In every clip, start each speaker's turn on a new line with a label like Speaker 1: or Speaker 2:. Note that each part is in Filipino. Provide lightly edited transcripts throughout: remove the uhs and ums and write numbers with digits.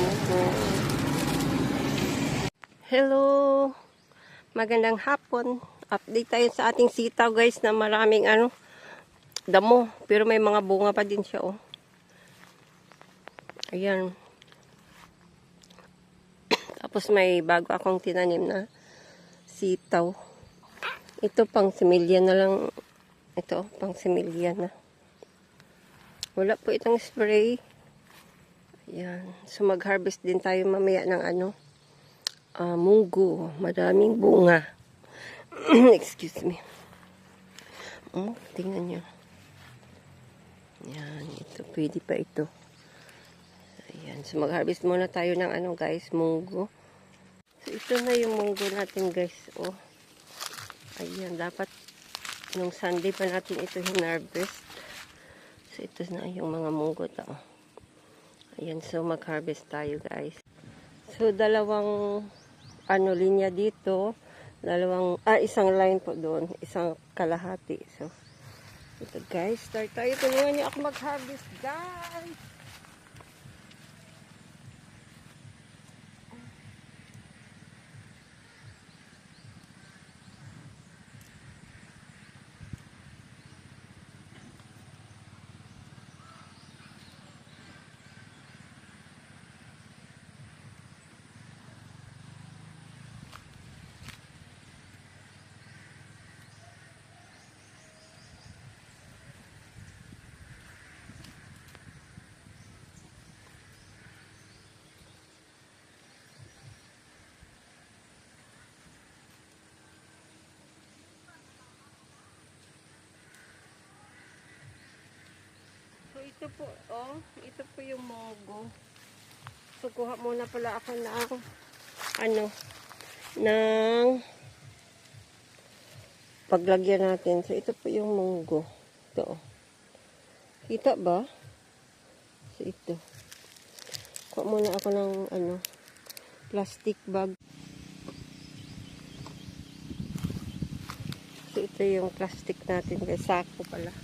Speaker 1: munggo. Hello! Magandang hapon. Update tayo sa ating sitaw guys na maraming damo. Pero may mga bunga pa din siya oh. Ayan. Tapos may bago akong tinanim na sitaw. Ito pang similya na lang. Ito pang similya na. Wala po itong spray. Ayan. So mag-harvest din tayo mamaya ng munggo. Maraming bunga. Excuse me. Tingnan nyo. Ayan. Ito. Pwede pa ito. Ayan. So mag-harvest muna tayo ng guys. Munggo. So ito na yung munggo natin guys. Oh. Ayan. Dapat nung Sunday pa natin ito hinarvest. So ito na yung mga munggo to. Ayan. So mag-harvest tayo guys. So dalawang linya dito. Isang line po doon. Isang kalahati. So, ito guys. Start tayo. Tulungan niyo ako mag-harvest guys. So, ito po, ito po yung munggo. So, kuha muna pala ako ng paglagyan natin. So, ito po yung munggo. Ito, oh. Kita ba? So, ito. Kuha muna ako ng, plastic bag. So, ito yung plastic natin. Kaya sako pala.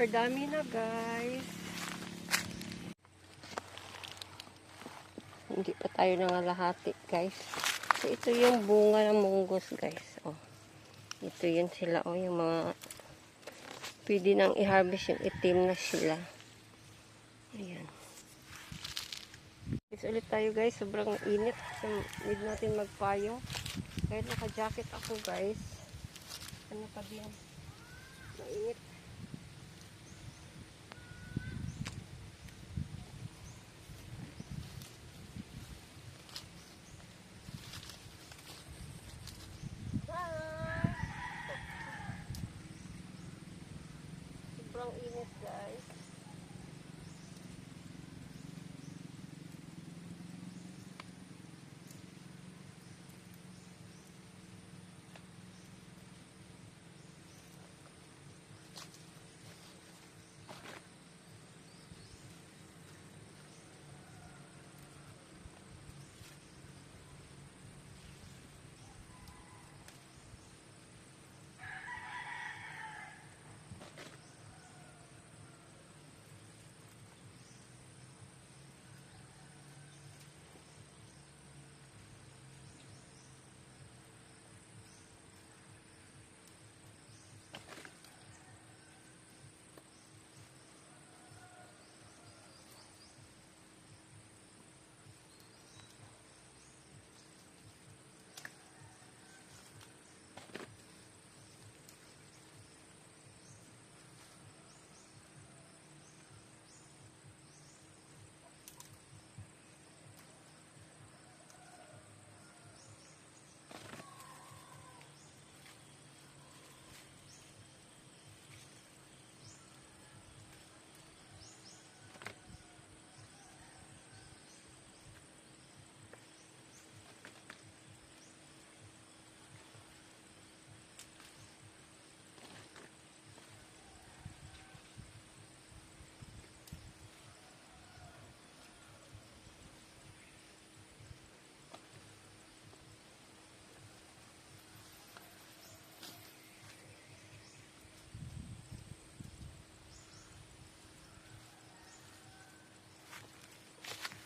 Speaker 1: more. Dami na, guys. Hindi pa tayo nangalahati, guys. So, ito yung bunga ng munggos, guys. Oh. Ito yun sila. Oh, yung mga pwede nang i-harvest yung itim na sila. Ayan. Guys, ulit tayo, guys. Sobrang init. So, need natin magpayong. Kahit naka-jacket ako, guys. Ano pa din? Mainit. Sobrang init, guys.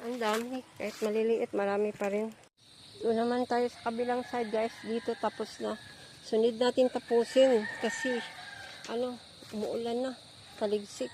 Speaker 1: Ang dami. Kahit maliliit, marami pa rin. Doon naman tayo sa kabilang side, guys. Dito tapos na. Sunod natin tapusin. Kasi, umuulan na. Taligsik.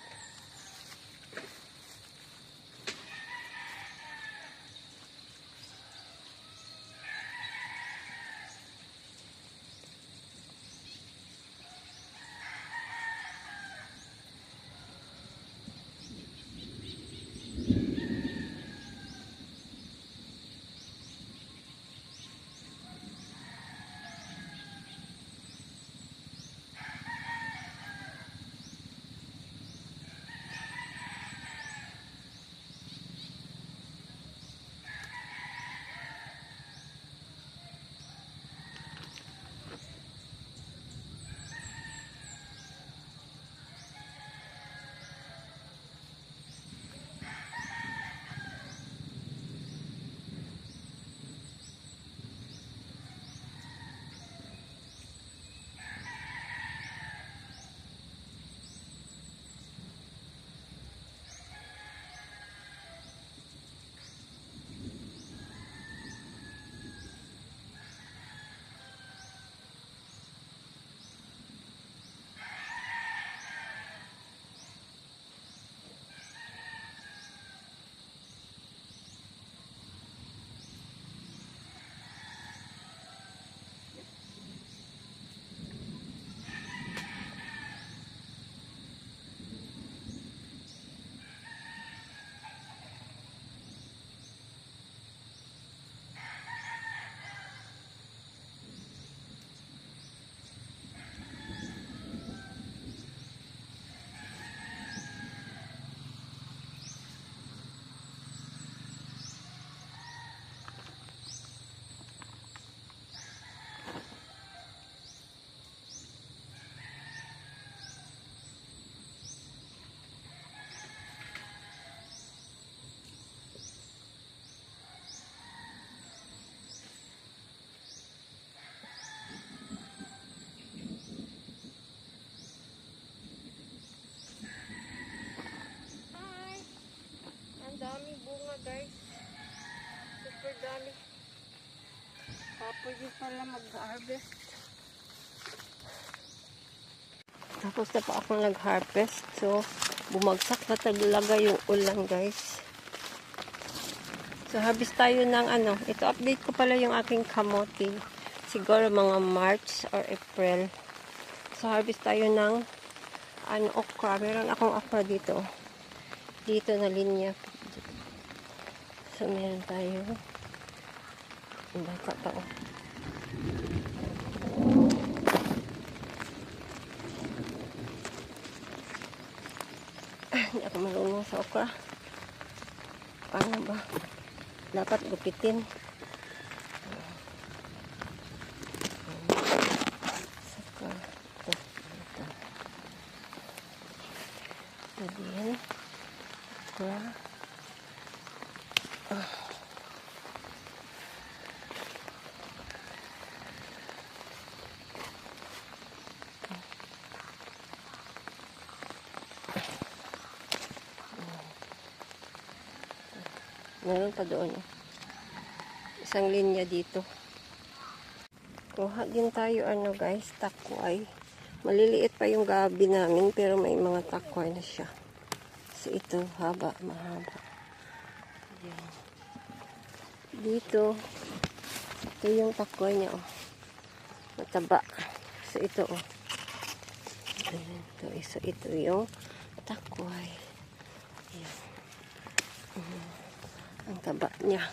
Speaker 1: pwede pala mag-harvest. Tapos na pa akong nag-harvest. So, bumagsak na talaga yung ulan, guys. So, harvest tayo ng ano. Ito, update ko pala yung aking kamote. Siguro mga March or April. So, harvest tayo ng okra. Meron akong okra dito. Dito na linya. So, meron tayo. Ang bata pa, oh. Hindi ako marunong sa okra. Paano ba? Dapat gupitin. Saka ito. Sabihin. Okra. Meron pa doon. Isang linya dito. Kuha din tayo guys, takway. Maliliit pa yung gabi namin pero may mga takway na siya. So ito haba, mahaba. Ayan. Dito, ito yung takway niya, oh. Mataba. So ito, oh. Ayan, so ito yung takway. Ayan. Ang taba niya.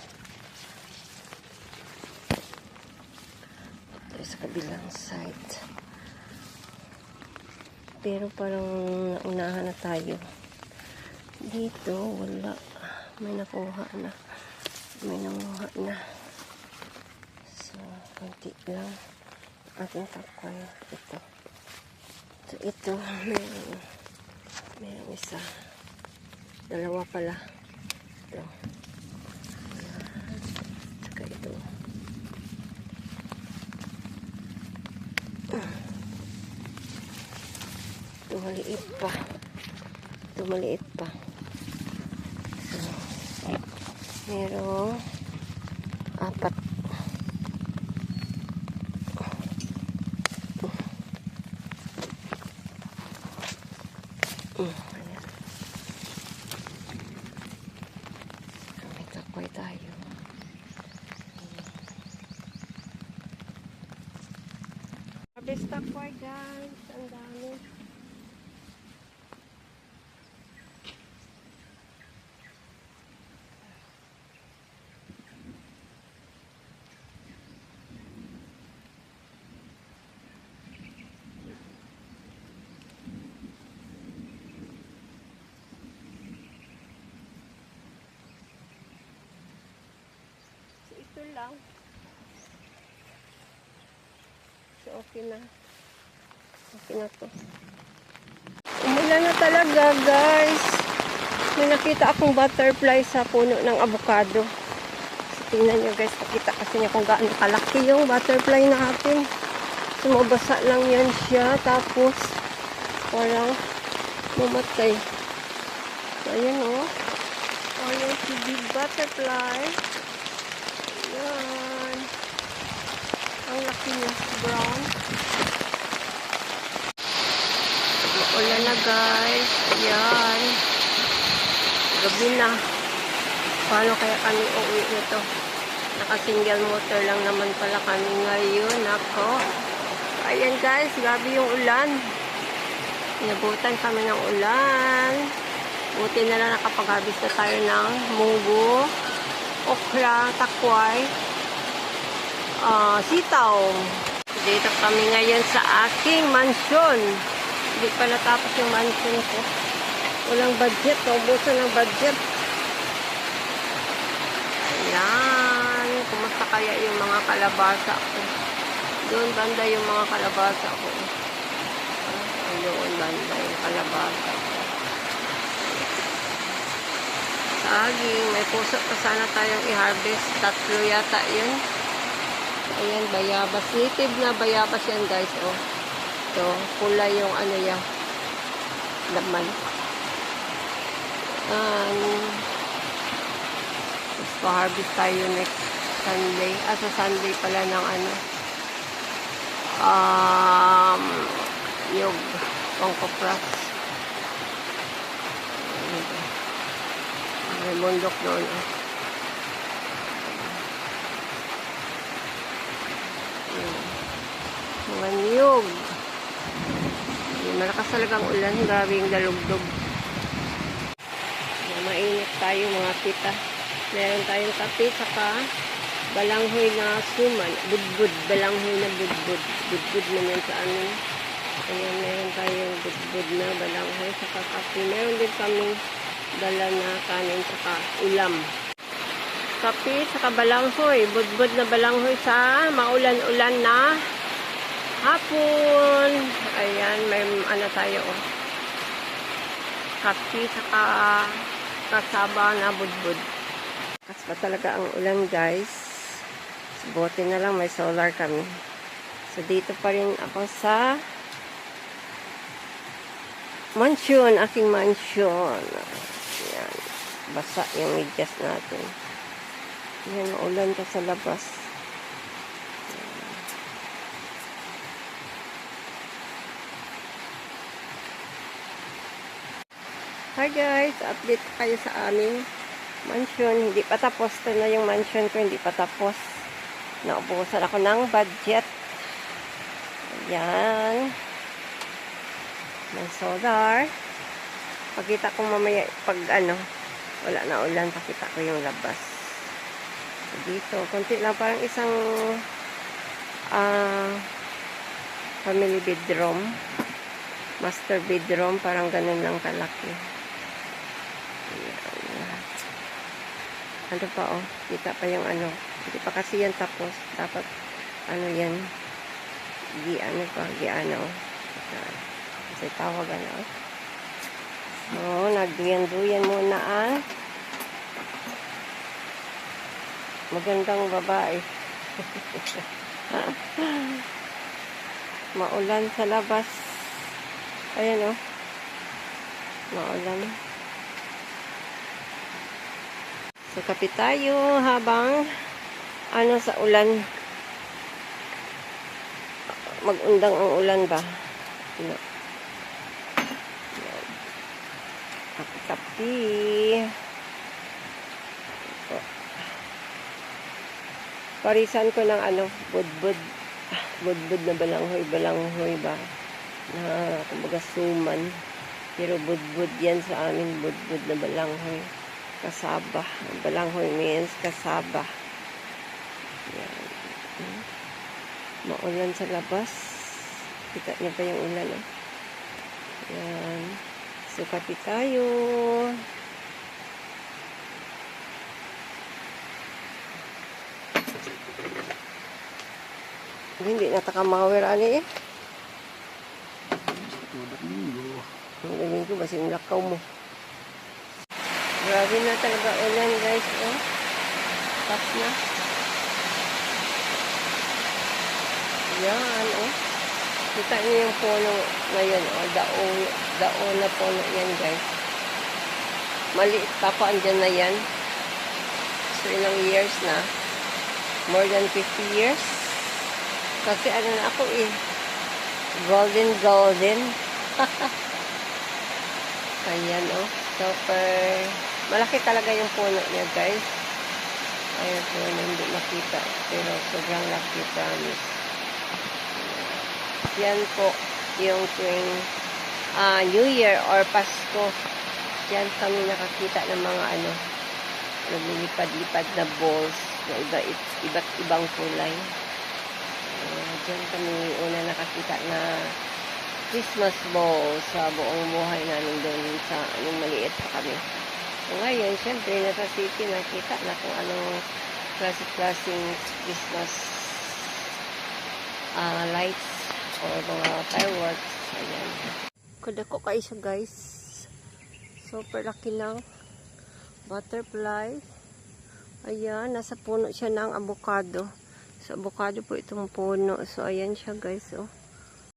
Speaker 1: Ito sa kabilang side. Pero parang naunahan na tayo. Dito, wala. May nakuha na. May nanguha na. So, konti lang. Ating takway. Ito. So, ito. Meron isa. Dalawa pala. Ito. Saka ito. Ito maliit pa. Ito maliit pa. So, merong 4. Ayan. May takway tayo. Harvest takway, guys. Ang dami. Ito lang. So, okay na. Okay na to. Umulan na talaga, guys. May nakita akong butterfly sa puno ng avocado. So, tingnan nyo, guys. Pakita kasi niya kung gaano kalaki yung butterfly natin. Sumabasa lang yan siya. Tapos, parang mamatay. So, ayan, oh. Ayan si big butterfly. Yan. Ang laki niya. Brown. Ulan na, guys. Yan. Gabi na. Paano kaya kami uuwi nito? Naka-single motor lang naman pala kami ngayon. Ako. Ayan, guys. Gabi yung ulan. Inabutan kami ng ulan. Buti na lang nakapag-harvest na tayo ng munggo, okra, takway, sitaw. Dito kami ngayon sa aking mansyon. Hindi pa natapos yung mansyon ko. Walang budget. Naubusan ng budget. Ayan. Kumusta kaya yung mga kalabasa ko? Doon banda yung mga kalabasa ko. Doon banda yung kalabasa ko. Saging. May puso pa sana tayong i-harvest. 3 yata yun. Ayan, bayabas. Native na bayabas yan, guys. Oh. Ito, pula yung ano yan. Laman. Mas pa-harvest tayo next Sunday. Sa Sunday pala ng ano. Yung pangkopras. May bundok doon. Mga niyog. Malakas talagang ulan. Grabe yung dalugdog. Mainit tayo mga tita. Meron tayong kape saka balanghoy na suman. Budbud. Balanghoy na budbud. Budbud naman sa amin. Ayan, meron tayong budbud na balanghoy saka kape. Meron din kaming dala na kanin saka ulam. Kape saka balanghoy. Budbud na balanghoy sa maulan-ulan na hapon. Ayan, may ano tayo kape saka kasaba na budbud. Kas pa talaga ang ulan guys. Buti na lang may solar kami. So dito pa rin ako sa mansion, aking mansion. Ayan. Basa yung medyas natin. Ayan, ulan ka sa labas. Hi guys, update kayo sa aming mansion. Hindi pa tapos. Ito na yung mansion ko, hindi pa tapos. Naubusan ako ng budget. Ayan. May solar. Pakita ko mamaya pag ano, wala na ulan, pakita ko yung labas. So, dito, konti lang, parang isang family bedroom. Master bedroom, parang ganun lang kalaki. Ano pa kita pa yung ano, hindi pa kasi yan tapos, dapat ano yan, giano kasi tawag ano nagduyan-duyan muna magandang babae. Maulan sa labas, ayan maulan. So, kape tayo habang sa ulan. Mag-undang ang ulan ba? No. Kape. Parisan ko ng budbud. Budbud na balanghoy ba? Na, kumbaga suman. Pero budbud yan sa amin, budbud na balanghoy. Kasaba. Balanghoy means kasaba. Yan. Maulan sa labas. Kita niyo pa yung ulan. Yan. So, kape tayo. Hindi natakamawir ani Ang galing ko, basing lakaw mo. Grabe na talaga ulan guys, Tap na. Yan, Kita niyo yung puno ngayon, daon na puno yan guys. Maliit pa po, andyan na yan. So, ilang years na. More than 50 years. Kasi na ako golden. Ayan, super. Malaki talaga yung puno niya, guys. Ayan po, hindi makita. Pero sobrang laki, promise. Yan po, yung tuwing New Year or Pasko. Yan kami nakakita ng mga lumilipad-lipad na balls na iba't ibang kulay. Diyan kami una nakakita na Christmas ball sa buong buhay namin doon sa yung maliit pa kami. So ngayon, syempre, nasa city nakita na kung anong klaseng Christmas lights or mga fireworks. Ayan. Kadako kayo siya guys. Super laki lang. Butterfly. Ayan, nasa puno siya ng avocado. So, avocado po itong puno. So, ayan siya guys,